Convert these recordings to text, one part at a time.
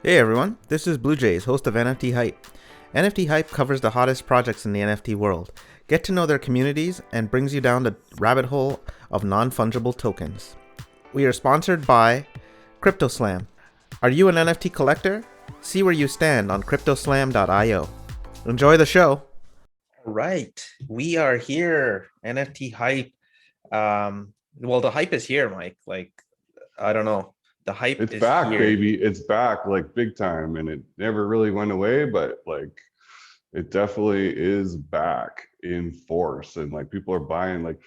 Hey everyone, this is Bluejays, host of NFT Hype. NFT Hype covers the hottest projects in the NFT world, get to know their communities, and brings you down the rabbit hole of non-fungible tokens. We are sponsored by CryptoSlam. Are you an NFT collector? See where you stand on cryptoslam.io. Enjoy the show. All right, we are here, NFT Hype. Well, the hype is here, Mike. I don't know. The hype It's is back, here. baby. It's back like big time, and it never really went away, but like it definitely is back in force. And like people are buying like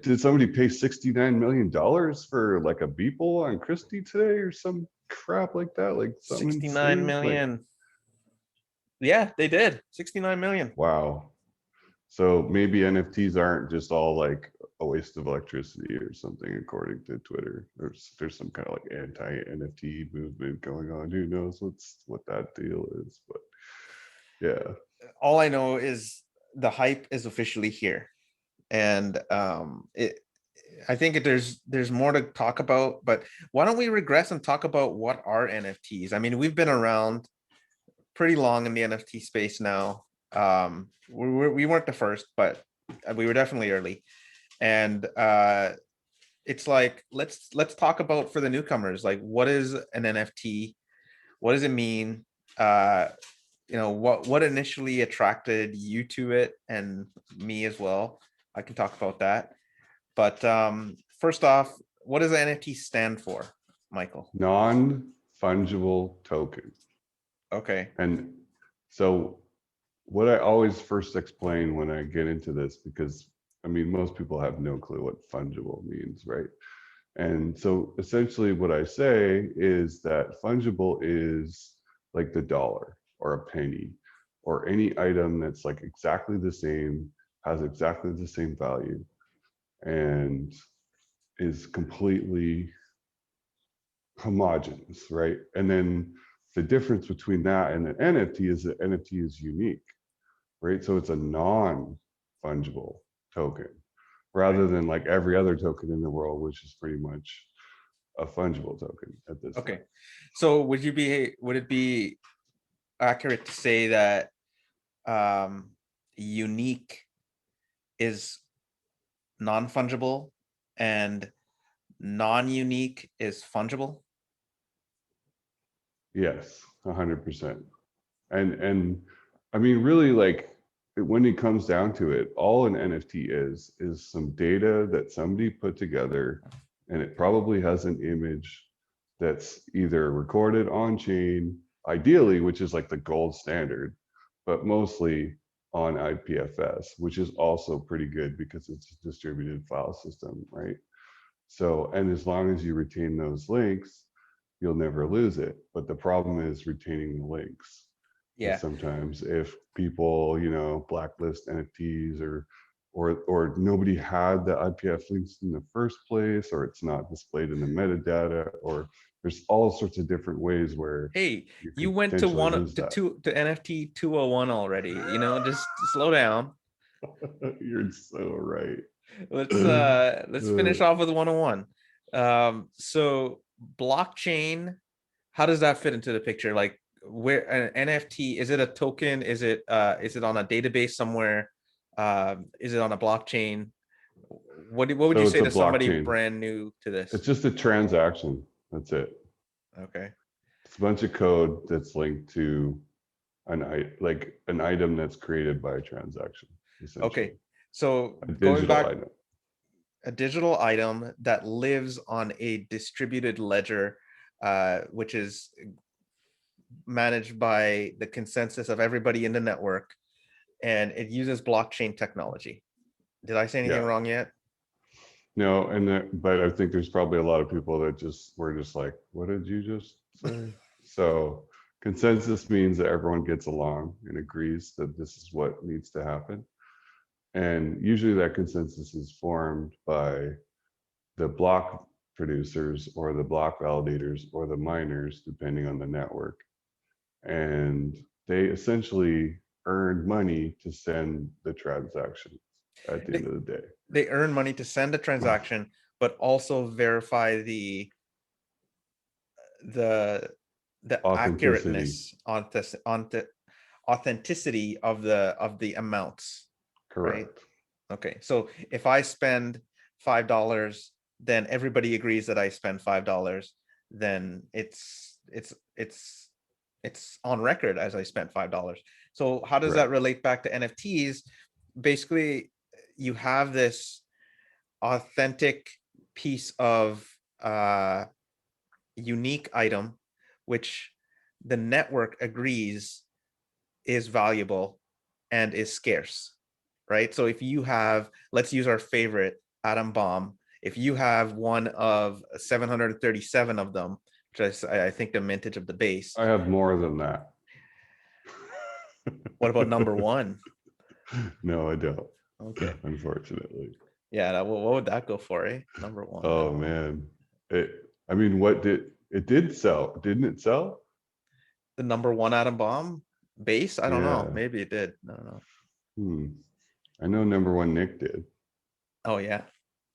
did somebody pay $69 million for like a Beeple on Christie today or some crap like that? Like something 69 insane. Like million. Yeah, they did. 69 million. wow. So maybe NFTs aren't just all like a waste of electricity or something, according to Twitter. There's some kind of like anti-NFT movement going on. Who knows what that deal is? But yeah, All I know is the hype is officially here. And I think there's more to talk about, but why don't we regress and talk about what are NFTs? I mean, we've been around pretty long in the NFT space now. We weren't the first, but we were definitely early. And it's like let's talk about for the newcomers, like what is an NFT? What does it mean? What initially attracted you to it and me as well. I can talk about that. But first off, what does NFT stand for, Michael? non-fungible token. Okay. And so what I always first explain when I get into this, because I mean, most people have no clue what fungible means, right? And so essentially what I say is that fungible is like the dollar or a penny or any item that's like exactly the same, has exactly the same value, and is completely homogeneous, right? And then the difference between that and an NFT is that NFT is unique, right? So it's a non-fungible token rather than like every other token in the world, which is pretty much a fungible token at this Okay. time. So would it be accurate to say that unique is non-fungible and non-unique is fungible? Yes, 100%. And I mean, really, like when it comes down to it, all an NFT is some data that somebody put together, and it probably has an image that's either recorded on chain, ideally, which is like the gold standard, but mostly on IPFS, which is also pretty good because it's a distributed file system, right? So, and as long as you retain those links, you'll never lose it. But the problem is retaining the links. Because Yeah. sometimes if people, blacklist NFTs or nobody had the IPF links in the first place, or it's not displayed in the metadata, or there's all sorts of different ways where Hey, you you could went to potentially one lose that. to NFT 201 already. Just slow down. You're so right. Let's Uh, finish off with 101. So blockchain, how does that fit into the picture? Like where an NFT, is it a token? Is it on a database somewhere? Is it on a blockchain? What would you so it's say a to somebody blockchain. brand new to this? It's just a transaction. That's it. Okay. It's a bunch of code that's linked to an item that's created by a transaction, essentially. Okay. So A going digital back, item. a digital item that lives on a distributed ledger, which is managed by the consensus of everybody in the network, and it uses blockchain technology. Did I say anything Yeah. wrong yet? No, but I think there's probably a lot of people that just were just like, what did you just say? So consensus means that everyone gets along and agrees that this is what needs to happen. And usually that consensus is formed by the block producers or the block validators or the miners, depending on the network. And they essentially earn money to send the transactions at the They, end of the day. they earn money to send a transaction, but also verify the the Authenticity. accurateness on the authenticity of the amounts, right? Correct. Okay, so if I spend $5, then everybody agrees that I spend $5, then it's on record as I spent $5. So how does that Correct. relate back to NFTs? Basically, you have this authentic piece of unique item, which the network agrees is valuable and is scarce, right? So if you have, let's use our favorite atom bomb. If you have one of 737 of them, which I think the mintage of the base. I have more than that. What about number one? No, I don't. Okay. Unfortunately. Yeah, what would that go for, eh? Number one. Oh man. I mean, what did it did sell? Didn't it sell? The number one atom bomb base? I don't know. Yeah. Maybe it did. I don't know. I know number one Nick did. Oh yeah.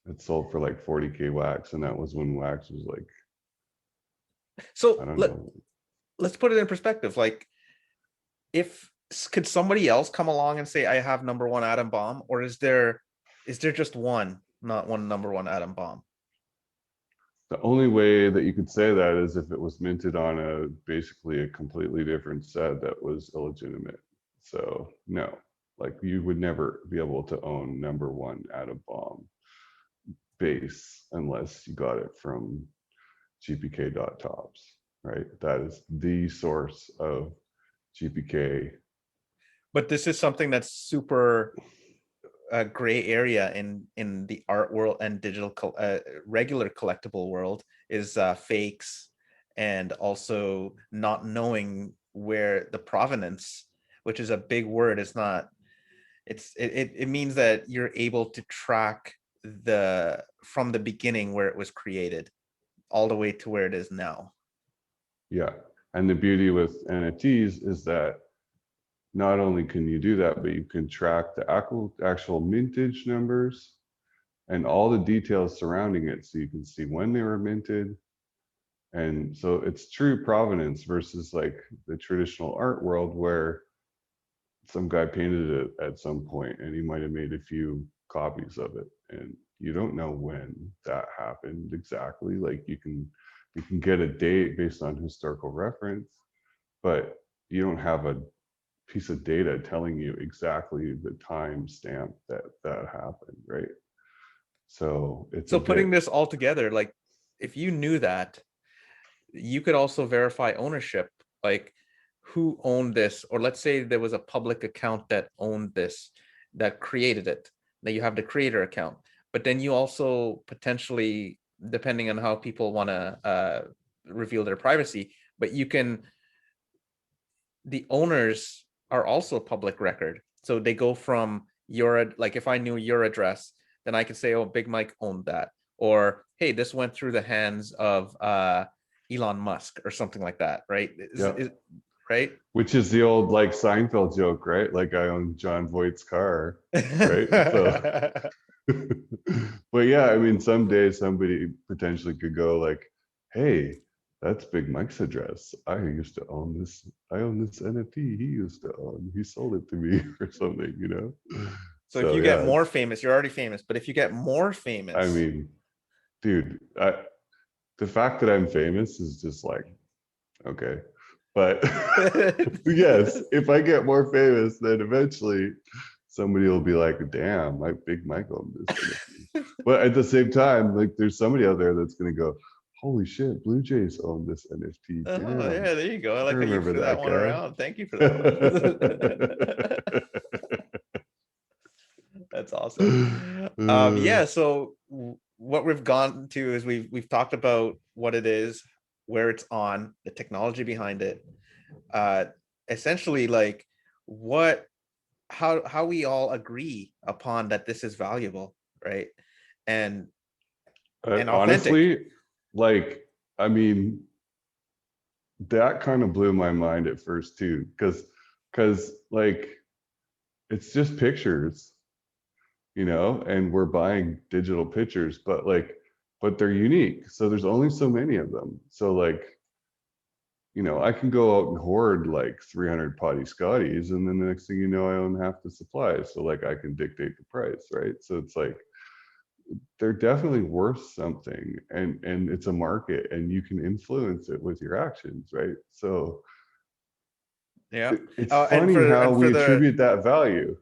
It sold for like 40K wax, and that was when wax was like, I So don't know. let's put it in perspective. Like, if could somebody else come along and say I have number one atom bomb, or is there just one, not one number one atom bomb? The only way that you could say that is if it was minted on a basically a completely different set that was illegitimate. So no, like you would never be able to own number one atom bomb base unless you got it from gpk.tops, right? That is the source of gpk. But this is something that's super gray area in the art world and digital regular collectible world, is fakes, and also not knowing where the provenance, which is a big word. It's not, it means that you're able to track the from the beginning where it was created all the way to where it is now. Yeah, and the beauty with nfts is that not only can you do that, but you can track the actual mintage numbers and all the details surrounding it, so you can see when they were minted. And so it's true provenance versus like the traditional art world where some guy painted it at some point and he might have made a few copies of it, and you don't know when that happened exactly. Like you can get a date based on historical reference, but you don't have a piece of data telling you exactly the time stamp that happened, right? So it's a So putting bit. this all together, like, if you knew that, you could also verify ownership, like who owned this, or let's say there was a public account that owned this, that created it. Now you have the creator account, but then you also potentially, depending on how people want to reveal their privacy, but you can, the owners are also public record. So they go from your, like if I knew your address, then I could say, oh, Big Mike owned that. Or, hey, this went through the hands of Elon Musk or something like that, right? Yeah, Right? which is the old like Seinfeld joke, right? Like I own John Voight's car, right? So but yeah, I mean someday somebody potentially could go like, hey, that's Big Mike's address. I used to own this. I own this NFT he used to own. He sold it to me or something, you know? So if So you get yeah, more famous, you're already famous, but if you get more I famous, mean, dude, the fact that I'm famous is just like, okay. But yes, if I get more famous, then eventually somebody will be like, damn, my Big Mike owned this NFT. But at the same time, like there's somebody out there that's gonna go, holy shit, Bluejays own this NFT. oh Damn. yeah, there you go. I I like how you remember threw that that one guy. around. Thank you for that one. That's awesome. Yeah, so what we've gone to is we've talked about what it is, where it's on, the technology behind it, uh essentially like what how we all agree upon that this is valuable, right? And authentic. Honestly, like, I mean, that kind of blew my mind at first too, because like it's just pictures, you know, and we're buying digital pictures, but they're unique. So there's only so many of them. So like I can go out and hoard like 300 potty Scotties, and then the next thing you know, I own half the supply. So like I can dictate the price, right? So it's like they're definitely worth something, and it's a market, and you can influence it with your actions, right? So Yeah. it's And funny for how we the attribute that value.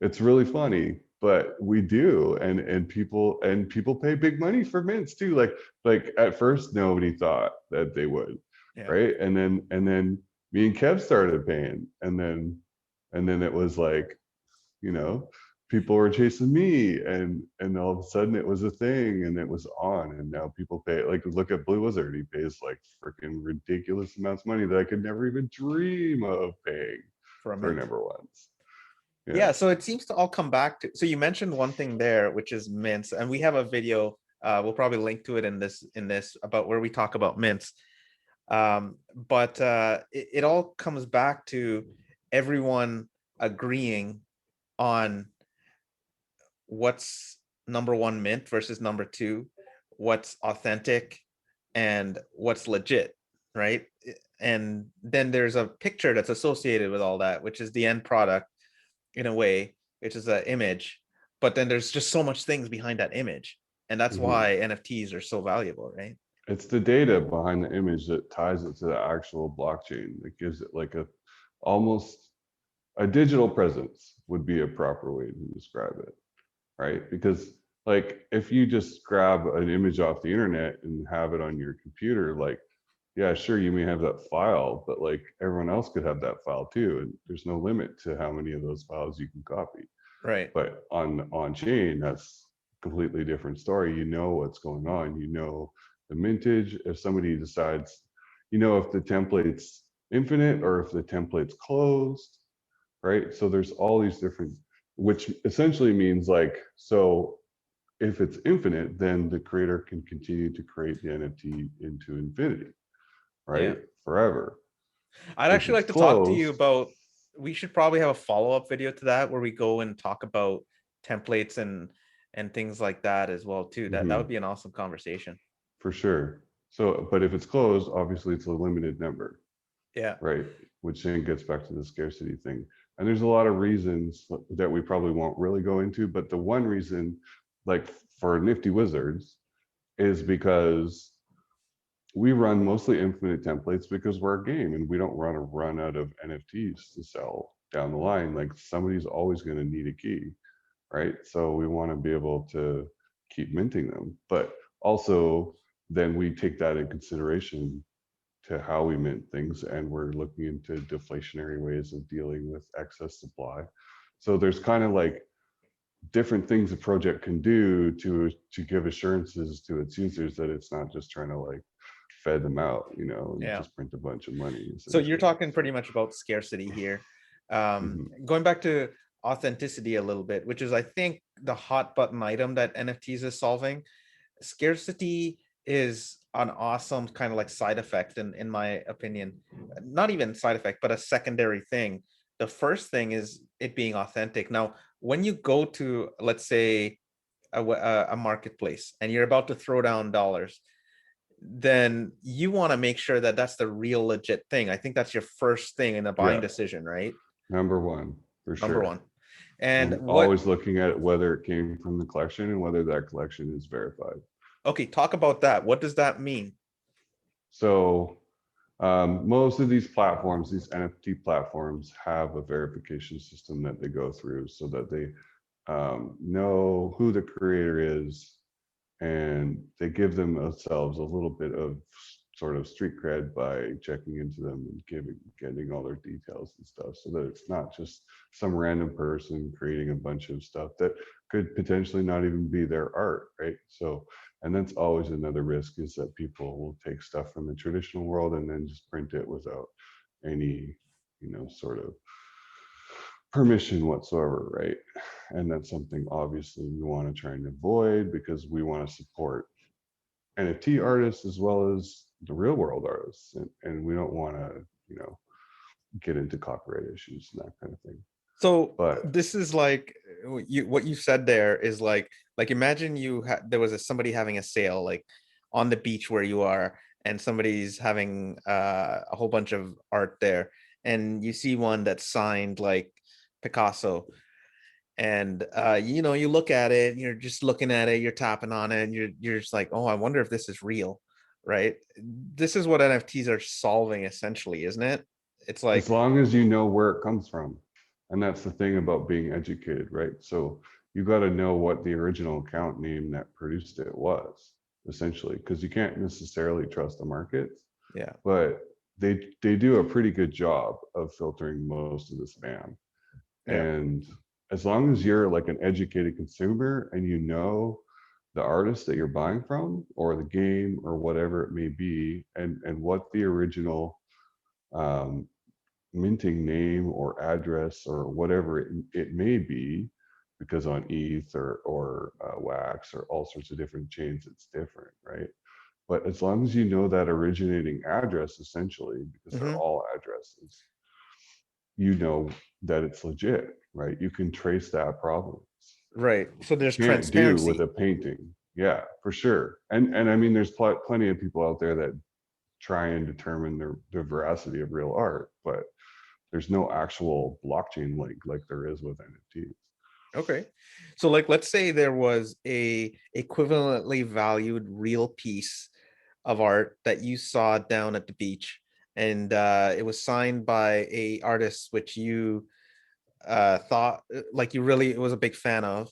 It's really funny, but we do, and people pay big money for mints too. Like at first nobody thought that they would, yeah. right? And then me and Kev started paying, and then it was like, you know, people were chasing me, and all of a sudden it was a thing, and it was on, and now people pay. Like look at Blue Wizard, he pays like freaking ridiculous amounts of money that I could never even dream of paying For a for mint. number ones. Yeah. Yeah, so it seems to all come back to, so you mentioned one thing there, which is mints, and we have a video, we'll probably link to it in this about where we talk about mints. But it all comes back to everyone agreeing on what's number one mint versus number two, what's authentic and what's legit, right? And then there's a picture that's associated with all that, which is the end product in a way, which is an image. But then there's just so much things behind that image. And that's Mhm. why NFTs are so valuable, right? It's the data behind the image that ties it to the actual blockchain that gives it like a almost a digital presence would be a proper way to describe it, right? Because like if you just grab an image off the internet and have it on your computer, like yeah, sure, you may have that file, but like everyone else could have that file too, and there's no limit to how many of those files you can copy. Right. But on chain, that's a completely different story. You know what's going on. You know the mintage. If somebody decides, if the template's infinite or if the template's closed, right? So there's all these different, which essentially means like, so if it's infinite, then the creator can continue to create the NFT into infinity, Yeah. right? Forever. I'd If actually it's like to talk to you closed, about, we should probably have a follow-up video to that where we go and talk about templates and things like that as well too. That would mhm, be an awesome conversation. for sure. So, but if it's closed, obviously it's a limited number, Yeah. right? Which then gets back to the scarcity thing. And there's a lot of reasons that we probably won't really go into, but the one reason, like for Nifty Wizards, is because we run mostly infinite templates because we're a game and we don't want to run out of NFTs to sell down the line. Like somebody's always going to need a key, right? So we want to be able to keep minting them. But also, then we take that in consideration to how we mint things, and we're looking into deflationary ways of dealing with excess supply. So there's kind of like different things a project can do to give assurances to its users that it's not just trying to like fed them out, and Yeah. just print a bunch of money So you're essentially. talking So pretty much about scarcity here. mhm. Going back to authenticity a little bit, which is I think the hot button item that NFTs is solving. Scarcity is an awesome kind of like side effect in my opinion. Not even side effect, but a secondary thing. The first thing is it being authentic. Now, when you go to, let's say, a marketplace and you're about to throw down dollars, then you want to make sure that that's the real legit thing. I think that's your first thing in the buying Yeah, decision, right? number one for Number sure. one. And And what, always looking at whether it came from the collection and whether that collection is verified. okay, talk about that. What does that mean? So most of these platforms, these NFT platforms, have a verification system that they go through so that they know who the creator is, and they give themselves a little bit of sort of street cred by checking into them and getting all their details and stuff, so that it's not just some random person creating a bunch of stuff that could potentially not even be their art, right? So, and that's always another risk, is that people will take stuff from the traditional world and then just print it without any, sort of permission whatsoever, right? And that's something obviously we want to try and avoid, because we want to support NFT artists as well as the real world artists, and we don't want to, get into copyright issues and that kind of thing. So But this is like, what you said there is like imagine there was somebody having a sale like on the beach where you are, and somebody's having a whole bunch of art there, and you see one that's signed like Picasso, and you look at it, and you're just looking at it, you're tapping on it, and you're just like, oh, I wonder if this is real, right? This is what NFTs are solving essentially, isn't it? It's As like, long as you know where it comes from. And that's the thing about being educated, right? So you got to know what the original account name that produced it was, essentially, because you can't necessarily trust the markets, yeah, but they do a pretty good job of filtering most of the spam. yeah, And as long as you're like an educated consumer and you know the artist that you're buying from or the game or whatever it may be, and what the original um, minting name or address or whatever it may be, because on ETH or Wax or all sorts of different chains, it's different, right? But as long as you know that originating address, essentially, because they're hmm, all addresses, you know that it's legit, right? You can trace that problem. right. So there's Can't do with transparency. a painting. Yeah, for sure. And I mean, there's plenty of people out there that try and determine the veracity of real art, but there's no actual blockchain link like there is with NFTs. Okay. So like let's say there was a equivalently valued real piece of art that you saw down at the beach, and it was signed by a artist which you thought like you really was a big fan of.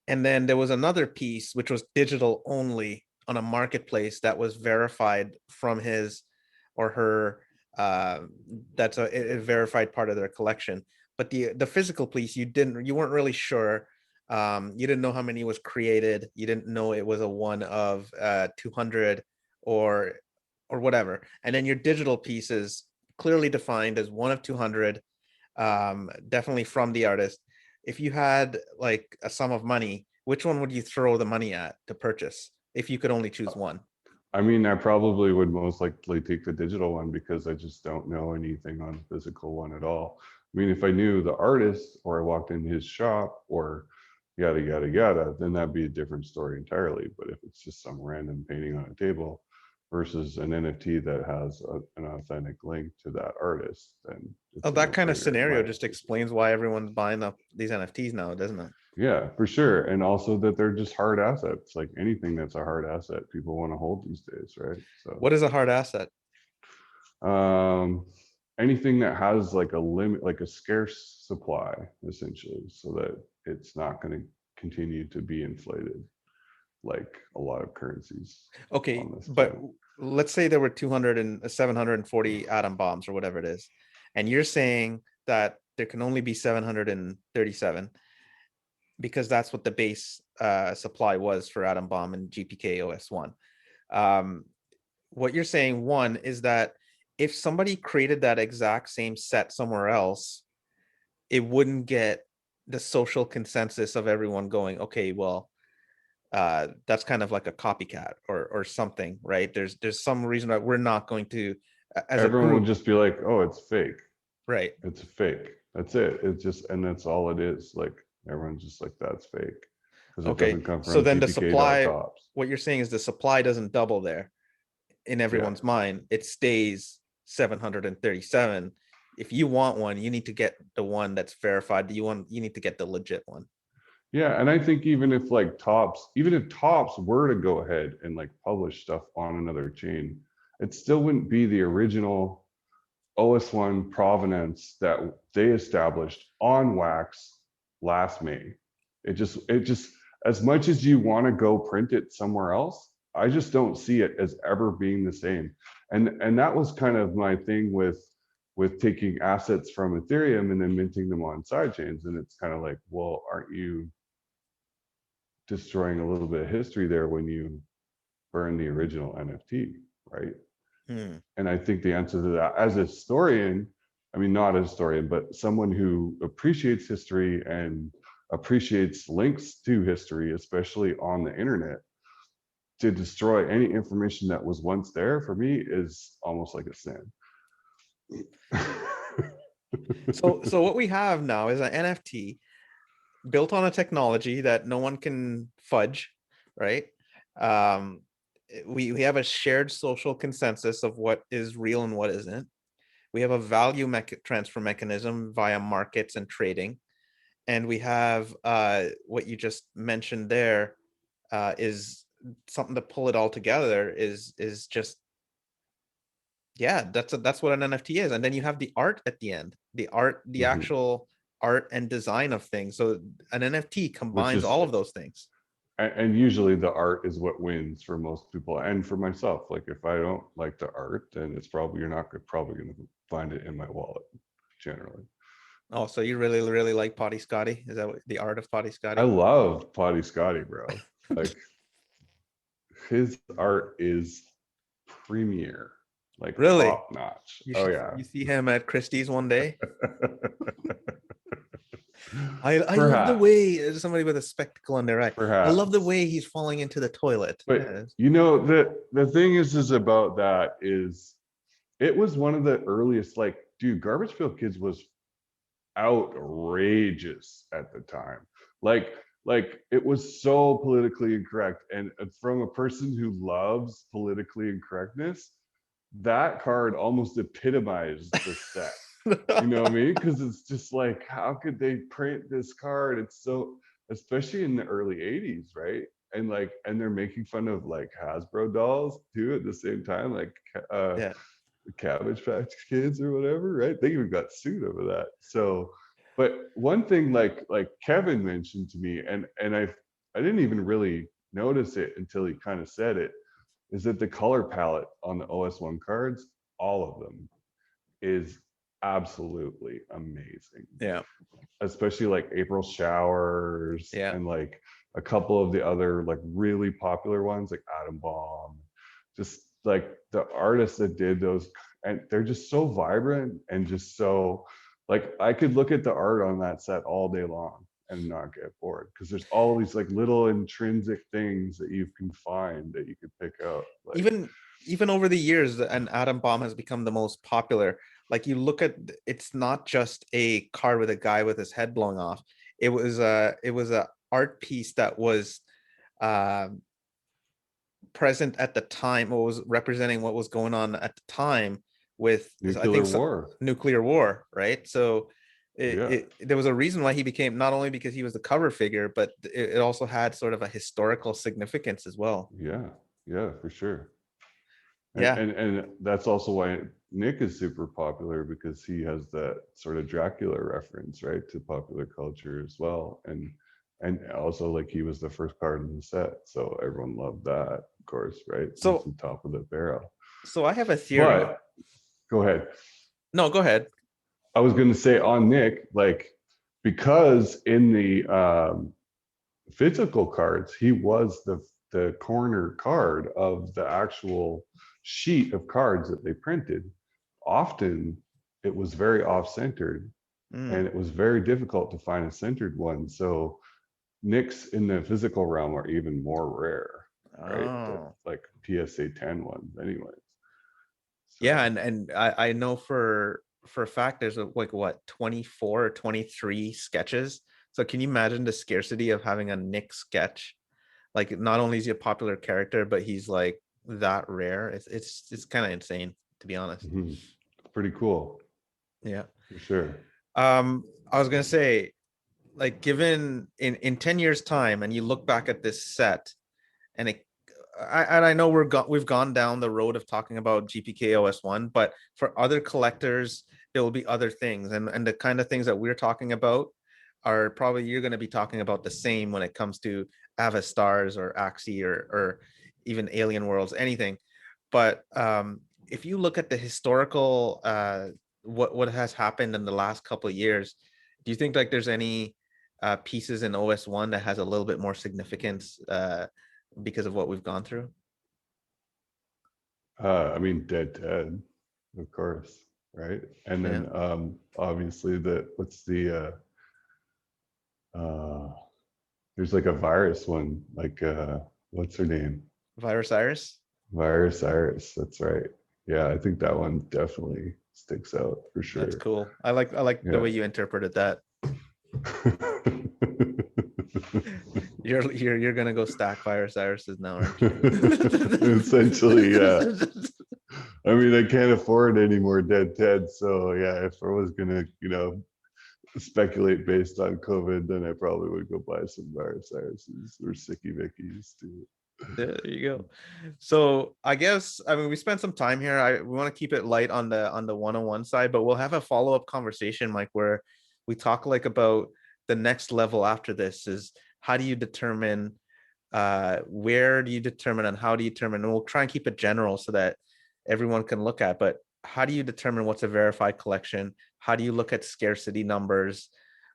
And then there was another piece which was digital only on a marketplace that was verified from his or her. Uh, that's a verified part of their collection. But the physical piece, you weren't really sure. You didn't know how many was created. You didn't know it was a one of 200 or whatever. And then your digital piece is clearly defined as one of 200, definitely from the artist. If you had like a sum of money, which one would you throw the money at to purchase if you could only choose one? I mean, I probably would most likely take the digital one because I just don't know anything on the physical one at all. I mean, if I knew the artist or I walked in his shop or yada, yada, yada, then that'd be a different story entirely. But if it's just some random painting on a table versus an NFT that has an authentic link to that artist, then Oh, it's a that no kind of brainer in my scenario just opinion. explains why everyone's buying up these NFTs now, doesn't it? Yeah, for sure. And also that they're just hard assets. Like anything that's a hard asset, people want to hold these days, right? So What is a hard asset? um anything that has like a limit, like a scarce supply, essentially, so that it's not going to continue to be inflated like a lot of currencies Okay, on this but planet. let's say there were 200 and 740 atom bombs or whatever it is, and you're saying that there can only be 737 because that's what the base supply was for atom bomb and GPK OS1. Um, what you're saying, one, is that if somebody created that exact same set somewhere else, it wouldn't get the social consensus of everyone going, okay, well, that's kind of like a copycat or something, right? There's some reason that we're not going to, as a Everyone would group, just be like, oh, it's fake, right? it's fake, that's it, it's just, and that's all it is. Like everyone's just like, that's fake because it Okay, doesn't come so from then the supply, gpk.tops. what you're saying is the supply doesn't double there in Yeah. everyone's mind. It stays 737. If you want one, you need to get the one that's verified. You need to get the legit one. Yeah, and I think even if like Tops, even if Tops were to go ahead and like publish stuff on another chain, it still wouldn't be the original OS1 provenance that they established on Wax last May. It just as much as you want to go print it somewhere else, I just don't see it as ever being the same. And that was kind of my thing with taking assets from Ethereum and then minting them on side chains. And it's kind of like, well, aren't you destroying a little bit of history there when you burn the original NFT, right? Hmm. And I think the answer to that, as a historian, I mean, not a historian, but someone who appreciates history and appreciates links to history, especially on the internet, to destroy any information that was once there for me is almost like a sin. So what we have now is an NFT built on a technology that no one can fudge, right? Um, we have a shared social consensus of what is real and what isn't. We have a value transfer mechanism via markets and trading, and we have what you just mentioned there is something to pull it all together is just, yeah, that's what an NFT is. And then you have the art at the end, the Mhm. actual art and design of things. So an NFT Which combines is, all of those things. and usually the art is what wins for most people, and for myself. Like if I don't like the art, then it's probably, you're not probably going to find it in my wallet generally. Oh, so you really, really like Potty Scotty? Is that the art of Potty I Scotty? love Potty Scotty, bro. Like his art is premier, like Really? top notch. You Oh should yeah. you see him at Christie's one day. I love the Perhaps, way somebody with a spectacle on their eye. I love the perhaps. way he's falling into the toilet. But Yeah. you know, the thing is about that is it was one of the earliest, like, dude, Garbage Pail Kids was outrageous at the time. Like, like it was so politically incorrect. And from a person who loves politically incorrectness, that card almost epitomized the set. You know what I mean? Because it's just like, how could they print this card? It's so, especially in the early 80s, right? And like, and they're making fun of like Hasbro dolls too at the same time, like Yeah. Cabbage Patch Kids or whatever, right? They even got sued over that. So, but one thing like Kevin mentioned to me, and I didn't even really notice it until he kind of said it, is that the color palette on the OS1 cards, all of them, is absolutely amazing. Yeah. Especially like April Showers Yeah. and like a couple of the other like really popular ones like Atom Bomb. Just like the artists that did those, and they're just so vibrant and just so, like I could look at the art on that set all day long and not get bored because there's all these like little intrinsic things that you can find that you could pick out. Like, Even even over the years, an atom bomb has become the most popular. Like you look at, it's not just a card with a guy with his head blown off. It was a art piece that was uh, present at the time, or was representing what was going on at the time with, I nuclear think, so, war. nuclear war, right? So Yeah. there was a reason why he became, not only because he was the cover figure, but it also had sort of a historical significance as well. Yeah. Yeah, for sure. And, Yeah. and that's also why Nick is super popular, because he has that sort of Dracula reference, right, to popular culture as well. And also like he was the first card in the set, so everyone loved that, of course, right? He's So the top of the barrel. I have a theory. But go ahead. No, go ahead. I was going to say on Nick, like, because in the physical cards, he was the corner card of the actual sheet of cards that they printed. Often it was very off-centered, Mm. and it was very difficult to find a centered one. So Nicks in the physical realm are even more rare, right? The Oh. like PSA 10 ones, anyways. Yeah, So and I know for a fact there's like what, 24 or 23 sketches. So can you imagine the scarcity of having a Nick sketch? Like not only is he a popular character, but he's like that rare. It's kind of insane, to be honest. mhm, pretty cool Yeah. for sure. I was gonna say, like, given in 10 years time and you look back at this set, and I know we've gone down the road of talking about GPK OS1, but for other collectors there will be other things, and the kind of things that we're talking about are probably, you're going to be talking about the same when it comes to Avastars or Axie or even Alien Worlds, anything. But if you look at the historical what has happened in the last couple of years, do you think like there's any pieces in OS1 that has a little bit more significance because of what we've gone through? I mean, Dead Ted, of course, right? And Yeah. then obviously the what's there's like a virus one, like what's her name? Virus Iris. Virus Iris. That's right. Yeah, I think that one definitely sticks out for That's sure. cool. I like the Yeah. way you interpreted that. You're gonna go stack fire Cyrus's now, aren't you? Essentially, yeah. I mean, I can't afford any more dead Ted, so yeah, if I was gonna, speculate based on COVID, then I probably would go buy some Viruses or Sicky Vickies too. There you go. So I guess, I mean, we spent some time here. We want to keep it light on the 101 side, but we'll have a follow-up conversation, Mike, where we talk like about the next level after this is how do you determine, where do you determine and how do you determine, and we'll try and keep it general so that everyone can look at, but how do you determine what's a verified collection? How do you look at scarcity numbers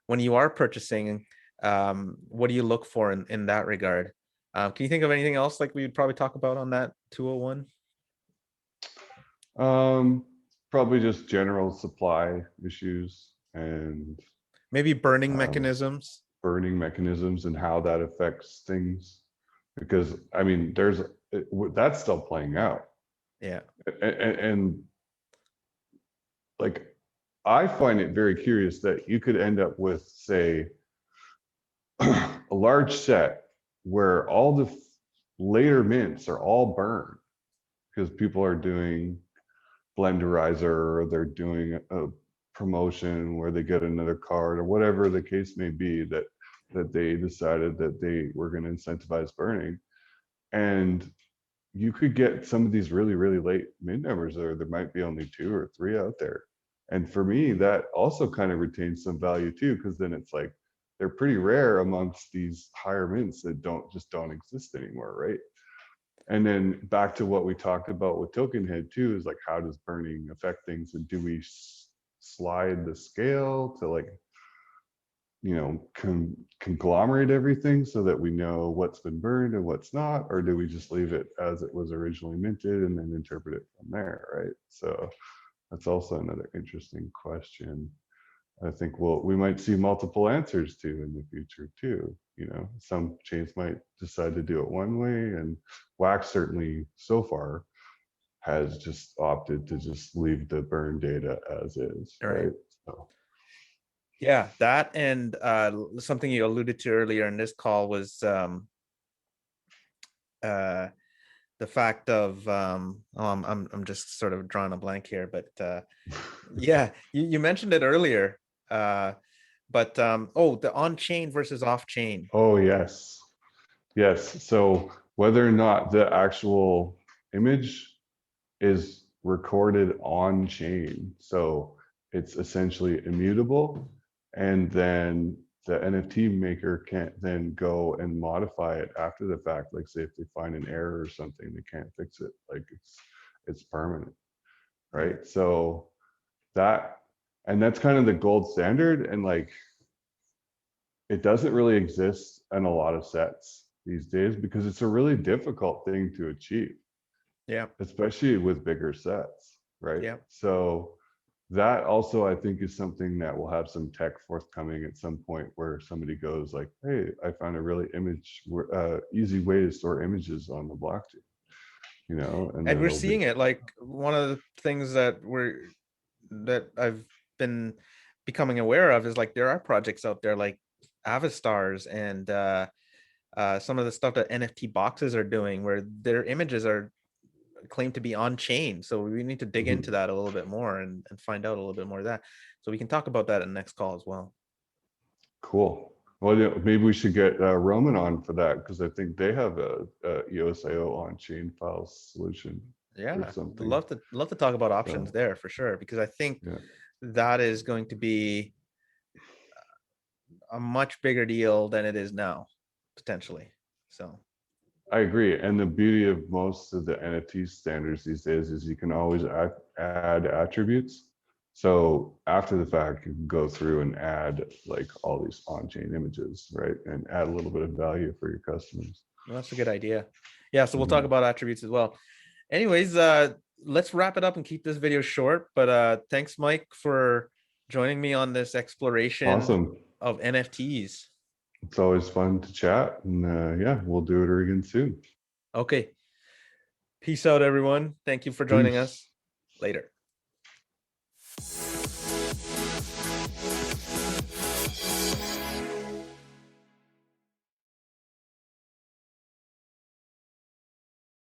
when you are purchasing? What do you look for in that regard? Can you think of anything else like we would probably talk about on that 201? Probably just general supply issues and Maybe burning mechanisms. burning mechanisms and how that affects things. Because I mean, that's still playing out. Yeah. And like, I find it very curious that you could end up with, say, a large set where all the later mints are all burned because people are doing blenderizer, or they're doing a promotion where they get another card, or whatever the case may be, that they decided that they were going to incentivize burning. And you could get some of these really, really late mint numbers, or there might be only 2 or 3 out there. And for me, that also kind of retains some value too, because then it's like they're pretty rare amongst these higher mints that don't exist anymore, right? And then back to what we talked about with Token Head too, is like, how does burning affect things, and do we slide the scale to, like, conglomerate everything so that we know what's been burned and what's not, or do we just leave it as it was originally minted and then interpret it from there, right? So that's also another interesting question. I think we might see multiple answers to in the future too. Some chains might decide to do it one way, and Wax certainly so far has just opted to just leave the burn data as is, right? So. Yeah, that and something you alluded to earlier in this call was the fact of I'm just sort of drawing a blank here, but yeah, you mentioned it earlier, but the on-chain versus off-chain. Oh yes, so whether or not the actual image is recorded on chain, so it's essentially immutable, and then the NFT maker can't then go and modify it after the fact. Like, say if they find an error or something, they can't fix it. Like, it's permanent, right? So that's kind of the gold standard, and like, it doesn't really exist in a lot of sets these days because it's a really difficult thing to achieve. Yeah, especially with bigger sets, right? Yeah. So that also, I think, is something that will have some tech forthcoming at some point, where somebody goes like, hey, I found a really easy way to store images on the blockchain, and we're seeing it. Like, one of the things that I've been becoming aware of is, like, there are projects out there like Avastars and some of the stuff that NFT boxes are doing, where their images are claimed to be on chain. So we need to dig into that a little bit more and find out a little bit more of that. So we can talk about that in the next call as well. Cool. Well, maybe we should get Roman on for that, because I think they have a EOSIO on-chain file solution. Yeah, love to talk about options there for sure, because I think that is going to be a much bigger deal than it is now, potentially. So I agree. And the beauty of most of the NFT standards these days is you can always add attributes. So after the fact, you can go through and add like all these on-chain images, right? And add a little bit of value for your customers. Well, that's a good idea. Yeah, so we'll talk about attributes as well. Anyways, let's wrap it up and keep this video short. But thanks, Mike, for joining me on this exploration of NFTs. It's always fun to chat, and yeah, we'll do it again soon. Okay. Peace out, everyone. Thank you for joining us. Later.